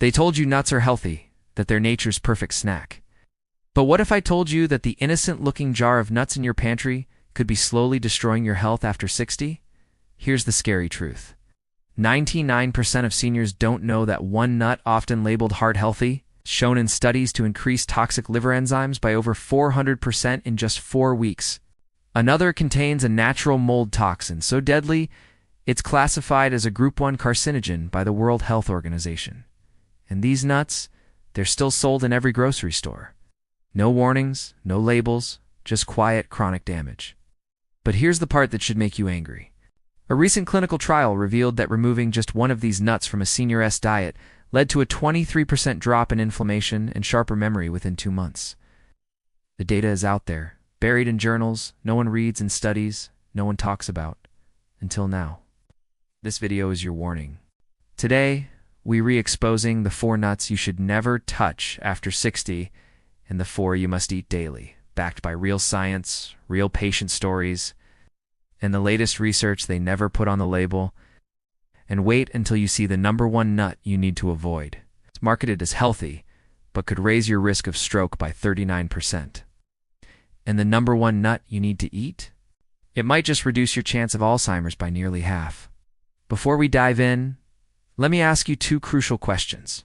They told you nuts are healthy, that they're nature's perfect snack. But what if I told you that the innocent-looking jar of nuts in your pantry could be slowly destroying your health after 60? Here's the scary truth. 99% of seniors don't know that one nut, often labeled heart-healthy, shown in studies to increase toxic liver enzymes by over 400% in just 4 weeks. Another contains a natural mold toxin so deadly it's classified as a Group 1 carcinogen by the World Health Organization. And these nuts, they're still sold in every grocery store. No warnings, no labels, just quiet chronic damage. But here's the part that should make you angry. A recent clinical trial revealed that removing just one of these nuts from a senior's diet led to a 23% drop in inflammation and sharper memory within 2 months. The data is out there, buried in journals no one reads and studies, no one talks about. Until now. This video is your warning. Today, we re-exposing the 4 nuts you should never touch after 60 and the 4 you must eat daily, backed by real science, real patient stories, and the latest research they never put on the label. And wait until you see the #1 nut you need to avoid. It's marketed as healthy, but could raise your risk of stroke by 39%. And the #1 nut you need to eat? It might just reduce your chance of Alzheimer's by nearly half. Before we dive in, let me ask you 2 crucial questions.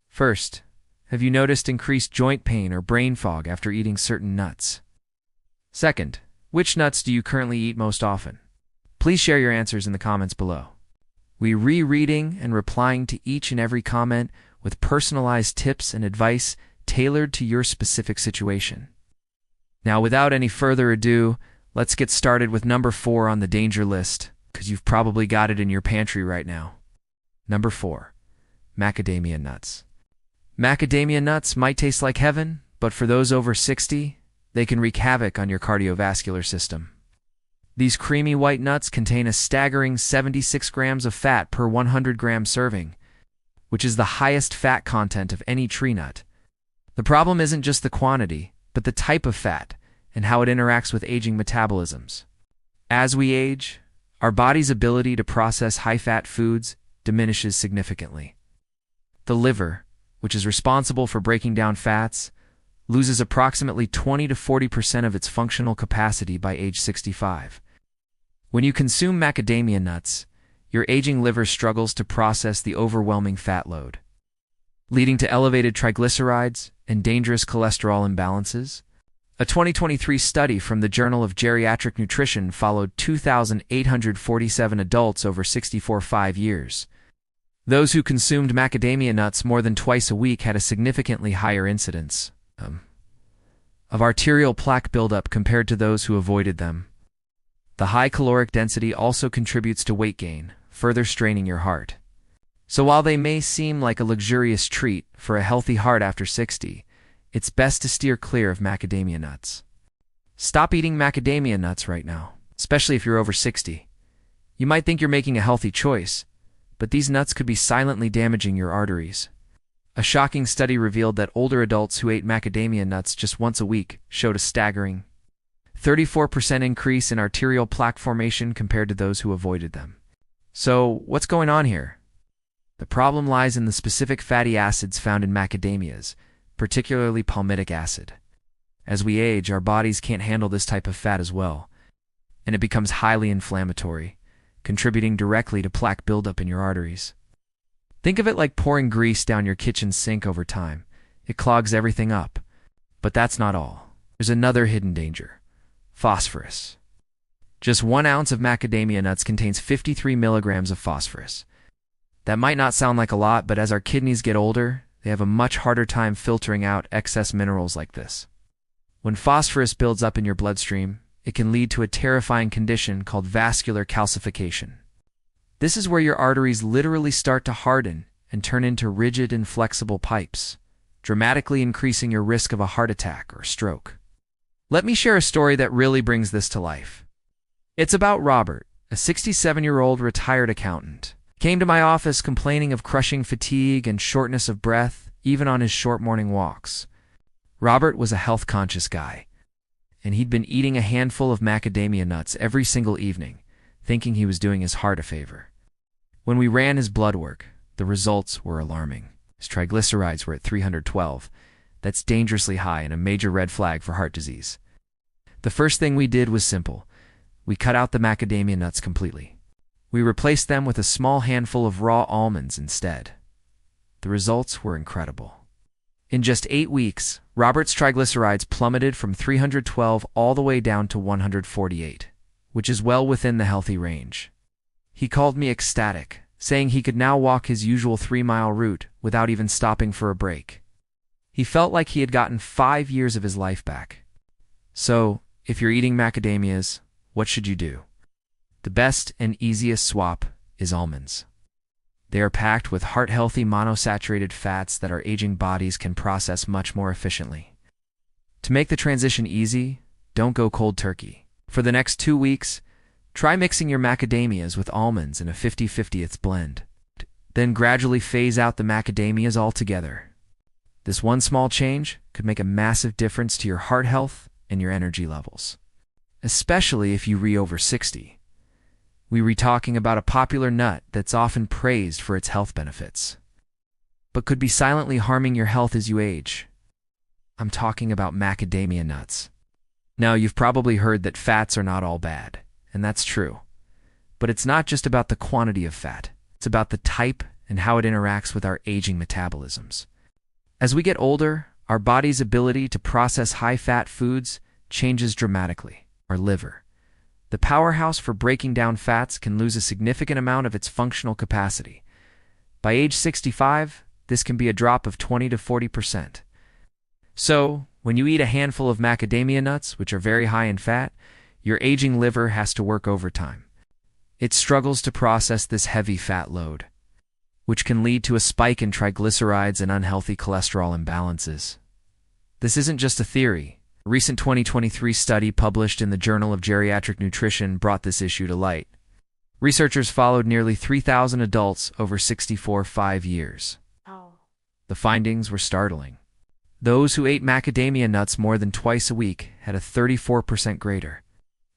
First, have you noticed increased joint pain or brain fog after eating certain nuts? Second, which nuts do you currently eat most often? Please share your answers in the comments below. We rereading and replying to each and every comment with personalized tips and advice tailored to your specific situation. Now, without any further ado, let's get started with number 4 on the danger list, because you've probably got it in your pantry right now. Number 4, macadamia nuts. Macadamia nuts might taste like heaven, but for those over 60, they can wreak havoc on your cardiovascular system. These creamy white nuts contain a staggering 76 grams of fat per 100-gram serving, which is the highest fat content of any tree nut. The problem isn't just the quantity, but the type of fat and how it interacts with aging metabolisms. As we age, our body's ability to process high-fat foods diminishes significantly. The liver, which is responsible for breaking down fats, loses approximately 20 to 40% of its functional capacity by age 65. When you consume macadamia nuts, your aging liver struggles to process the overwhelming fat load, leading to elevated triglycerides and dangerous cholesterol imbalances. A 2023 study from the Journal of Geriatric Nutrition followed 2,847 adults over 5 years. Those who consumed macadamia nuts more than twice a week had a significantly higher incidence of arterial plaque buildup compared to those who avoided them. The high caloric density also contributes to weight gain, further straining your heart. So while they may seem like a luxurious treat for a healthy heart after 60, it's best to steer clear of macadamia nuts. Stop eating macadamia nuts right now, especially if you're over 60. You might think you're making a healthy choice, but these nuts could be silently damaging your arteries. A shocking study revealed that older adults who ate macadamia nuts just once a week showed a staggering 34% increase in arterial plaque formation compared to those who avoided them. So, what's going on here? The problem lies in the specific fatty acids found in macadamias, particularly palmitic acid. As we age, our bodies can't handle this type of fat as well, and it becomes highly inflammatory, contributing directly to plaque buildup in your arteries. Think of it like pouring grease down your kitchen sink over time. It clogs everything up. But that's not all. There's another hidden danger: phosphorus. Just 1 ounce of macadamia nuts contains 53 milligrams of phosphorus. That might not sound like a lot, but as our kidneys get older, they have a much harder time filtering out excess minerals like this. When phosphorus builds up in your bloodstream, it can lead to a terrifying condition called vascular calcification. This is where your arteries literally start to harden and turn into rigid, inflexible pipes, dramatically increasing your risk of a heart attack or stroke. Let me share a story that really brings this to life. It's about Robert, a 67-year-old retired accountant. He came to my office complaining of crushing fatigue and shortness of breath, even on his short morning walks. Robert was a health-conscious guy, and he'd been eating a handful of macadamia nuts every single evening, thinking he was doing his heart a favor. When we ran his blood work, the results were alarming. His triglycerides were at 312. That's dangerously high and a major red flag for heart disease. The first thing we did was simple. We cut out the macadamia nuts completely. We replaced them with a small handful of raw almonds instead. The results were incredible. In just 8 weeks, Robert's triglycerides plummeted from 312 all the way down to 148, which is well within the healthy range. He called me ecstatic, saying he could now walk his usual 3-mile route without even stopping for a break. He felt like he had gotten 5 years of his life back. So, if you're eating macadamias, what should you do? The best and easiest swap is almonds. They are packed with heart-healthy monosaturated fats that our aging bodies can process much more efficiently. To make the transition easy, don't go cold turkey. For the next 2 weeks, try mixing your macadamias with almonds in a 50-50 blend. Then gradually phase out the macadamias altogether. This one small change could make a massive difference to your heart health and your energy levels, especially if you re over 60. We talking about a popular nut that's often praised for its health benefits, but could be silently harming your health as you age. I'm talking about macadamia nuts. Now, you've probably heard that fats are not all bad, and that's true. But it's not just about the quantity of fat. It's about the type and how it interacts with our aging metabolisms. As we get older, our body's ability to process high-fat foods changes dramatically. Our liver, the powerhouse for breaking down fats, can lose a significant amount of its functional capacity. By age 65, this can be a drop of 20 to 40%. So, when you eat a handful of macadamia nuts, which are very high in fat, your aging liver has to work overtime. It struggles to process this heavy fat load, which can lead to a spike in triglycerides and unhealthy cholesterol imbalances. This isn't just a theory. A recent 2023 study published in the Journal of Geriatric Nutrition brought this issue to light. Researchers followed nearly 3,000 adults over 5 years. The findings were startling. Those who ate macadamia nuts more than twice a week had a 34% greater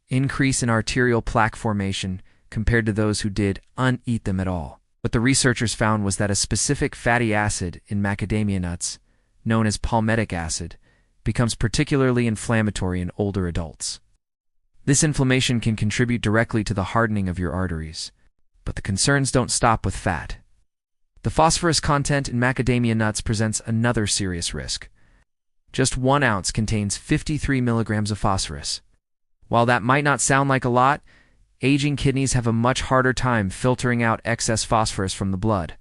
increase in arterial plaque formation compared to those who did uneat them at all. What the researchers found was that a specific fatty acid in macadamia nuts, known as palmitic acid, becomes particularly inflammatory in older adults. This inflammation can contribute directly to the hardening of your arteries. But the concerns don't stop with fat. The phosphorus content in macadamia nuts presents another serious risk. Just 1 ounce contains 53 milligrams of phosphorus. While that might not sound like a lot, aging kidneys have a much harder time filtering out excess phosphorus from the blood.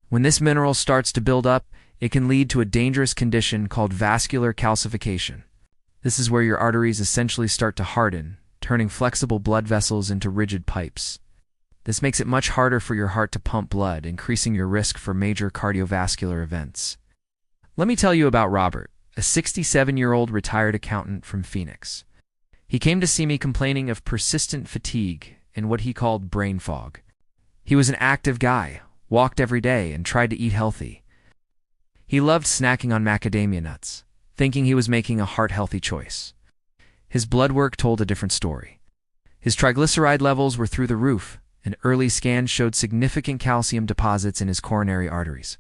When this mineral starts to build up, it can lead to a dangerous condition called vascular calcification. This is where your arteries essentially start to harden, turning flexible blood vessels into rigid pipes. This makes it much harder for your heart to pump blood, increasing your risk for major cardiovascular events. Let me tell you about Robert, a 67-year-old retired accountant from Phoenix. He came to see me complaining of persistent fatigue and what he called brain fog. He was an active guy, walked every day, and tried to eat healthy. He loved snacking on macadamia nuts, thinking he was making a heart-healthy choice. His blood work told a different story. His triglyceride levels were through the roof, and early scans showed significant calcium deposits in his coronary arteries.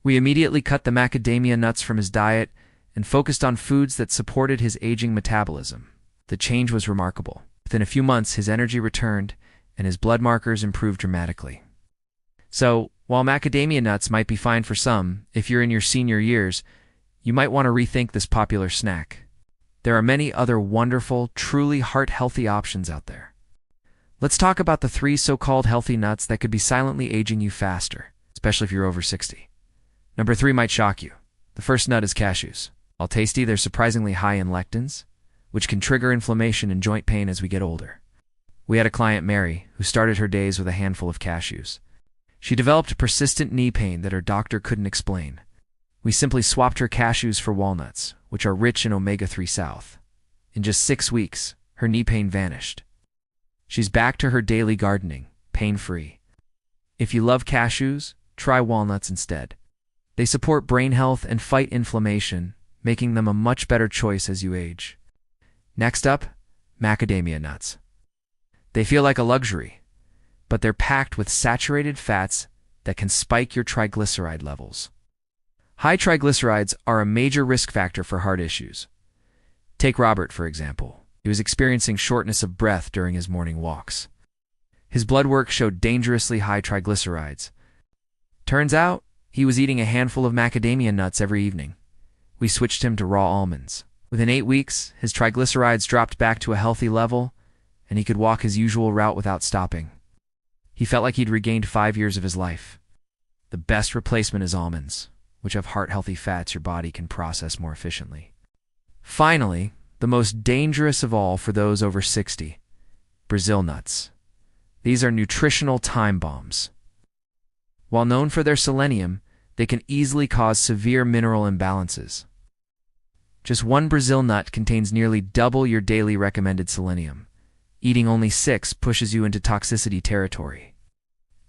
We immediately cut the macadamia nuts from his diet and focused on foods that supported his aging metabolism. The change was remarkable. Within a few months, his energy returned, and his blood markers improved dramatically. So, while macadamia nuts might be fine for some, if you're in your senior years, you might want to rethink this popular snack. There are many other wonderful, truly heart-healthy options out there. Let's talk about the 3 so-called healthy nuts that could be silently aging you faster, especially if you're over 60. Number 3 might shock you. The first nut is cashews. While tasty, they're surprisingly high in lectins, which can trigger inflammation and joint pain as we get older. We had a client, Mary, who started her days with a handful of cashews. She developed persistent knee pain that her doctor couldn't explain. We simply swapped her cashews for walnuts, which are rich in omega-3 south. In just 6 weeks, her knee pain vanished. She's back to her daily gardening, pain-free. If you love cashews, try walnuts instead. They support brain health and fight inflammation, making them a much better choice as you age. Next up, macadamia nuts. They feel like a luxury, but they're packed with saturated fats that can spike your triglyceride levels. High triglycerides are a major risk factor for heart issues. Take Robert, for example. He was experiencing shortness of breath during his morning walks. His blood work showed dangerously high triglycerides. Turns out, he was eating a handful of macadamia nuts every evening. We switched him to raw almonds. Within 8 weeks, his triglycerides dropped back to a healthy level, and he could walk his usual route without stopping. He felt like he'd regained 5 years of his life. The best replacement is almonds, which have heart-healthy fats your body can process more efficiently. Finally, the most dangerous of all for those over 60, Brazil nuts. These are nutritional time bombs. While known for their selenium, they can easily cause severe mineral imbalances. Just one Brazil nut contains nearly double your daily recommended selenium. Eating only 6 pushes you into toxicity territory.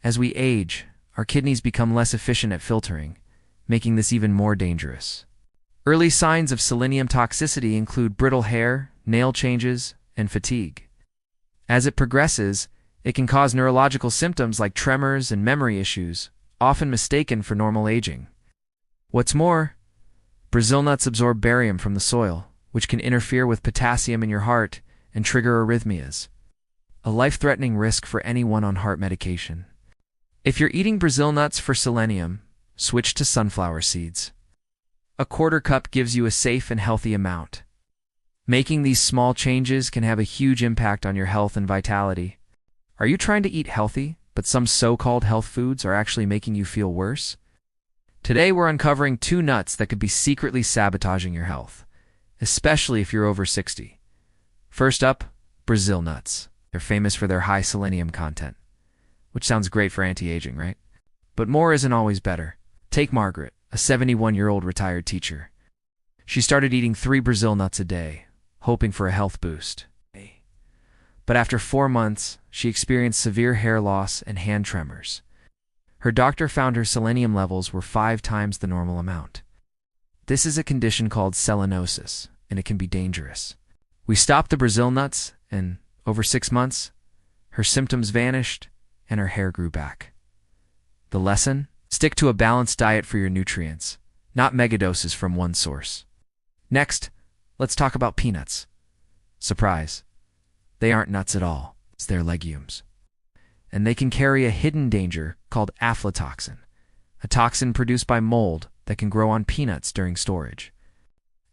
As we age, our kidneys become less efficient at filtering, making this even more dangerous. Early signs of selenium toxicity include brittle hair, nail changes, and fatigue. As it progresses, it can cause neurological symptoms like tremors and memory issues, often mistaken for normal aging. What's more, Brazil nuts absorb barium from the soil, which can interfere with potassium in your heart and trigger arrhythmias, a life-threatening risk for anyone on heart medication. If you're eating Brazil nuts for selenium, switch to sunflower seeds. A quarter cup gives you a safe and healthy amount. Making these small changes can have a huge impact on your health and vitality. Are you trying to eat healthy, but some so-called health foods are actually making you feel worse? Today we're uncovering 2 nuts that could be secretly sabotaging your health, especially if you're over 60. First up, Brazil nuts. They're famous for their high selenium content, which sounds great for anti-aging, right? But more isn't always better. Take Margaret, a 71-year-old retired teacher. She started eating 3 Brazil nuts a day, hoping for a health boost. But after 4 months, she experienced severe hair loss and hand tremors. Her doctor found her selenium levels were 5 times the normal amount. This is a condition called selenosis, and it can be dangerous. We stopped the Brazil nuts, and over 6 months, her symptoms vanished and her hair grew back. The lesson? Stick to a balanced diet for your nutrients, not megadoses from one source. Next, let's talk about peanuts. Surprise! They aren't nuts at all, they're legumes. And they can carry a hidden danger called aflatoxin, a toxin produced by mold that can grow on peanuts during storage.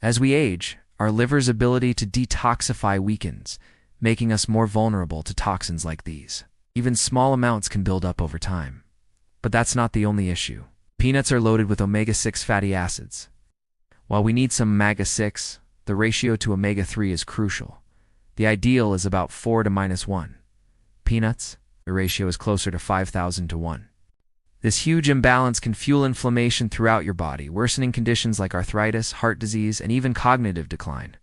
As we age, our liver's ability to detoxify weakens, making us more vulnerable to toxins like these. Even small amounts can build up over time. But that's not the only issue. Peanuts are loaded with omega-6 fatty acids. While we need some omega-6, the ratio to omega-3 is crucial. The ideal is about 4 to -1. Peanuts, the ratio is closer to 5,000 to 1. This huge imbalance can fuel inflammation throughout your body, worsening conditions like arthritis, heart disease, and even cognitive decline.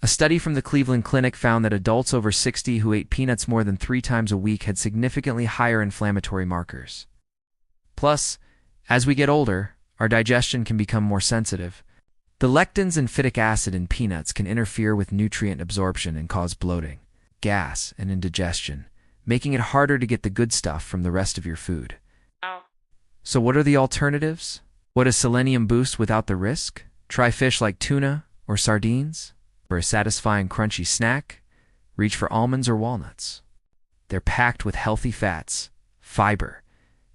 A study from the Cleveland Clinic found that adults over 60 who ate peanuts more than 3 times a week had significantly higher inflammatory markers. Plus, as we get older, our digestion can become more sensitive. The lectins and phytic acid in peanuts can interfere with nutrient absorption and cause bloating, gas, and indigestion, making it harder to get the good stuff from the rest of your food. So what are the alternatives? What a selenium boost without the risk? Try fish like tuna or sardines. For a satisfying crunchy snack, reach for almonds or walnuts. They're packed with healthy fats, fiber,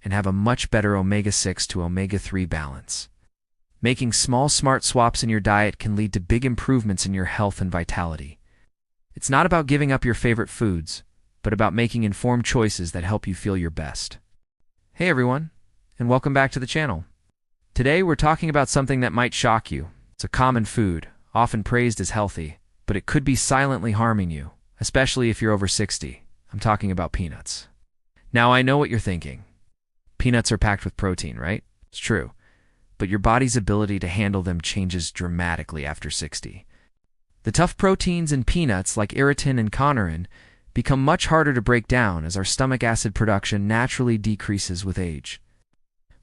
and have a much better omega-6 to omega-3 balance. Making small, smart swaps in your diet can lead to big improvements in your health and vitality. It's not about giving up your favorite foods, but about making informed choices that help you feel your best. Hey everyone, and welcome back to the channel. Today we're talking about something that might shock you. It's a common food, often praised as healthy, but it could be silently harming you, especially if you're over 60. I'm talking about peanuts. Now I know what you're thinking. Peanuts are packed with protein, right? It's true. But your body's ability to handle them changes dramatically after 60. The tough proteins in peanuts, like iritin and conarin, become much harder to break down as our stomach acid production naturally decreases with age.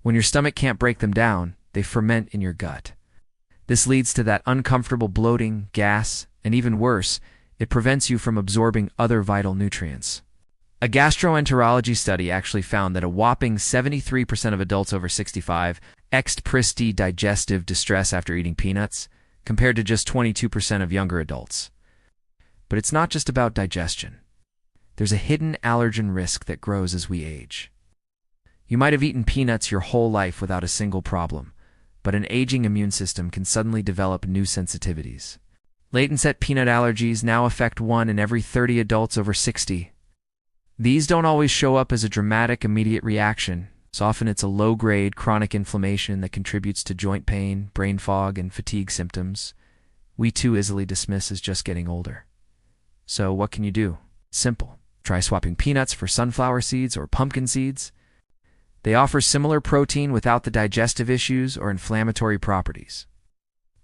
When your stomach can't break them down, they ferment in your gut. This leads to that uncomfortable bloating, gas, and even worse, it prevents you from absorbing other vital nutrients. A gastroenterology study actually found that a whopping 73% of adults over 65 exposé digestive distress after eating peanuts, compared to just 22% of younger adults. But it's not just about digestion. There's a hidden allergen risk that grows as we age. You might have eaten peanuts your whole life without a single problem, but an aging immune system can suddenly develop new sensitivities. Late-onset peanut allergies now affect 1 in every 30 adults over 60. These don't always show up as a dramatic, immediate reaction. So often it's a low-grade chronic inflammation that contributes to joint pain, brain fog, and fatigue symptoms we too easily dismiss as just getting older. So what can you do? Simple. Try swapping peanuts for sunflower seeds or pumpkin seeds. They offer similar protein without the digestive issues or inflammatory properties.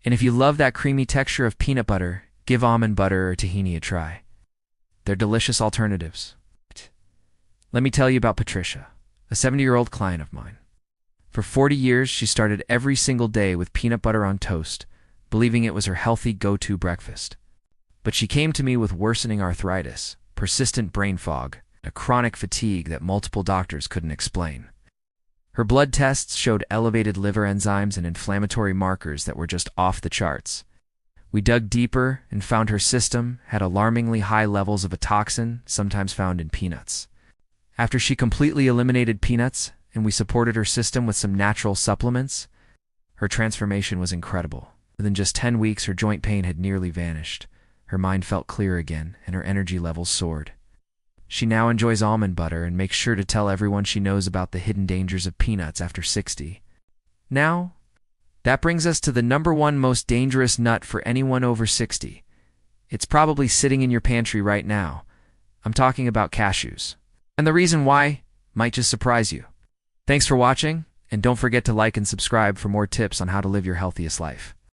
And if you love that creamy texture of peanut butter, give almond butter or tahini a try. They're delicious alternatives. Let me tell you about Patricia, a 70-year-old client of mine. For 40 years, she started every single day with peanut butter on toast, believing it was her healthy go-to breakfast. But she came to me with worsening arthritis, persistent brain fog, and a chronic fatigue that multiple doctors couldn't explain. Her blood tests showed elevated liver enzymes and inflammatory markers that were just off the charts. We dug deeper and found her system had alarmingly high levels of a toxin sometimes found in peanuts. After she completely eliminated peanuts and we supported her system with some natural supplements, her transformation was incredible. Within just 10 weeks, her joint pain had nearly vanished. Her mind felt clear again, and her energy levels soared. She now enjoys almond butter and makes sure to tell everyone she knows about the hidden dangers of peanuts after 60. Now, that brings us to the #1 most dangerous nut for anyone over 60. It's probably sitting in your pantry right now. I'm talking about cashews. And the reason why might just surprise you. Thanks for watching, and don't forget to like and subscribe for more tips on how to live your healthiest life.